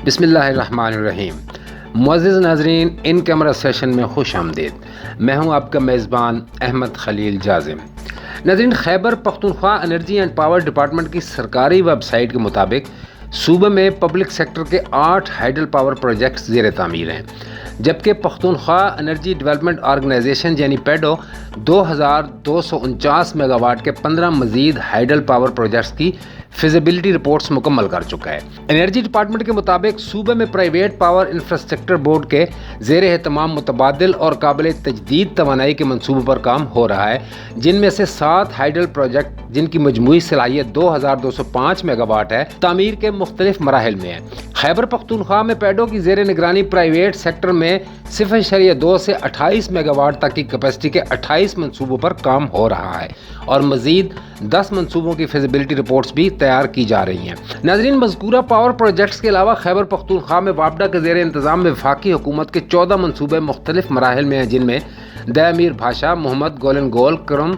بسم اللہ الرحمن الرحیم۔ معزز ناظرین، ان کیمرہ سیشن میں خوش آمدید۔ میں ہوں آپ کا میزبان احمد خلیل جازم۔ ناظرین، Khyber Pakhtunkhwa energy and power department کی سرکاری ویب سائٹ کے مطابق صوبے میں پبلک سیکٹر کے 8 ہائیڈل پاور پروجیکٹس زیر تعمیر ہیں، جبکہ پختونخوا انرجی ڈیولپمنٹ آرگنائزیشن یعنی پیڈو 2249 میگا واٹ کے 15 مزید ہائیڈل پاور پروجیکٹس کی فیزیبلٹی رپورٹس مکمل کر چکا ہے۔ انرجی ڈپارٹمنٹ کے مطابق صوبے میں پرائیویٹ پاور انفراسٹرکچر بورڈ کے زیر اہتمام متبادل اور قابل تجدید توانائی کے منصوبوں پر کام ہو رہا ہے، جن میں سے 7 ہائیڈل پروجیکٹ جن کی مجموعی صلاحیت 2205 میگا واٹ ہے، تعمیر کے مختلف مراحل میں ہیں۔ خیبر پختونخوا میں پیڈو کی زیر نگرانی پرائیویٹ سیکٹر میں 0.2 سے 28 میگا واٹ تک کی کیپیسٹی کے 28 منصوبوں پر کام ہو رہا ہے اور مزید 10 منصوبوں کی فیزیبلٹی رپورٹس بھی تیار کی جا رہی ہیں۔ ناظرین، مذکورہ پاور پروجیکٹس کے علاوہ خیبر پختونخوا میں وابڈا کے زیر انتظام وفاقی حکومت کے 14 منصوبے مختلف مراحل میں ہیں، جن میں دہ امیر بھاشا، محمد گولن گول، کرم،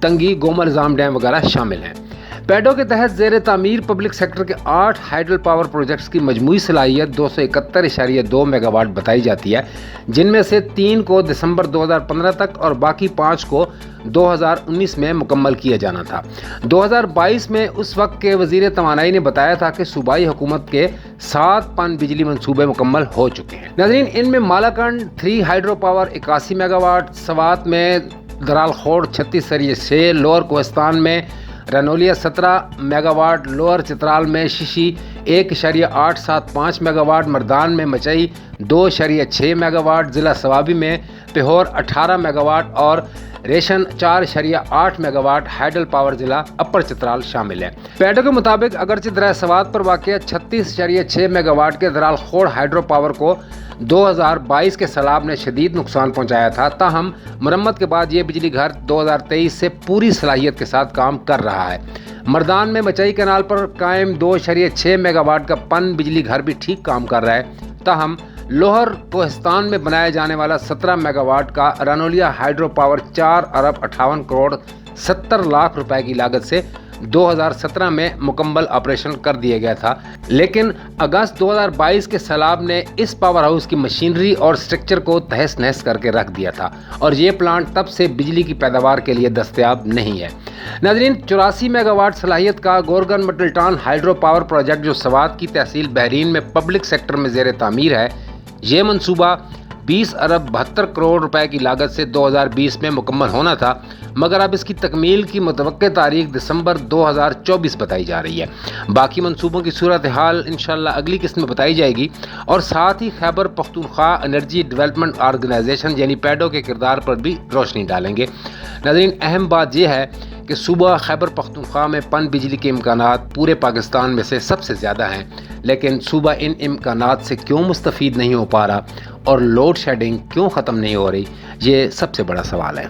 تنگی، گومر نظام ڈیم وغیرہ شامل ہیں۔ پیڈو کے تحت زیر تعمیر پبلک سیکٹر کے 8 ہائیڈل پاور پروجیکٹس کی مجموعی صلاحیت 271.2 میگا واٹ بتائی جاتی ہے، جن میں سے 3 کو دسمبر 2015 تک اور باقی 5 کو 2019 میں مکمل کیا جانا تھا۔ 2022 میں اس وقت کے وزیر توانائی نے بتایا تھا کہ صوبائی حکومت کے 7 پن بجلی منصوبے مکمل ہو چکے ہیں۔ ناظرین، ان میں Malakand 3 hydro power 81 mega what, Swat میں درال خوڑ 36 سریے 6، لوور کوہستان میں رنولیا 17 میگا واٹ، لوور چترال میں ششی 1.875 میگا واٹ، مردان میں مچئی 2.6 میگا واٹ، ضلع سوابی میں پہور 18 میگا واٹ اور ریشن 4.8 میگا واٹ ہائیڈل پاور ضلع اپر چترال شامل ہے۔ پیڈو کے مطابق اگرچہ درہ سوات پر واقع 36.6 میگا واٹ کے درال خوڑ ہائیڈرو پاور کو 2022 کے سیلاب نے شدید نقصان پہنچایا تھا، تاہم مرمت کے بعد یہ بجلی گھر 2023 سے پوری صلاحیت کے ساتھ کام کر رہا ہے۔ مردان میں مچئی کینال پر قائم 2.6 میگا واٹ کا پن بجلی گھر بھی ٹھیک کام کر رہا ہے، تاہم لوہر کوہستان میں بنایا جانے والا 17 میگا واٹ کا رنولیا ہائیڈرو پاور 4.58 کروڑ 70 لاکھ روپے کی لاگت سے 2017 میں مکمل آپریشن کر دیا گیا تھا، لیکن اگست 2022 کے سیلاب نے اس پاور ہاؤس کی مشینری اور سٹرکچر کو تہس نہس کر کے رکھ دیا تھا اور یہ پلانٹ تب سے بجلی کی پیداوار کے لیے دستیاب نہیں ہے۔ ناظرین، 84 میگا واٹ صلاحیت کا گورگن مٹلٹان ہائیڈرو پاور پروجیکٹ جو سوات کی تحصیل بحرین میں پبلک سیکٹر میں زیر تعمیر ہے، یہ منصوبہ 20.72 کروڑ روپے کی لاگت سے 2020 میں مکمل ہونا تھا، مگر اب اس کی تکمیل کی متوقع تاریخ دسمبر 2024 بتائی جا رہی ہے۔ باقی منصوبوں کی صورتحال انشاءاللہ اگلی قسط میں بتائی جائے گی اور ساتھ ہی خیبر پختونخوا انرجی ڈیولپمنٹ آرگنائزیشن یعنی پیڈو کے کردار پر بھی روشنی ڈالیں گے۔ ناظرین، اہم بات یہ ہے کہ صوبہ خیبر پختونخوا میں پن بجلی کے امکانات پورے پاکستان میں سے سب سے زیادہ ہیں، لیکن صوبہ ان امکانات سے کیوں مستفید نہیں ہو پا رہا اور لوڈ شیڈنگ کیوں ختم نہیں ہو رہی، یہ سب سے بڑا سوال ہے۔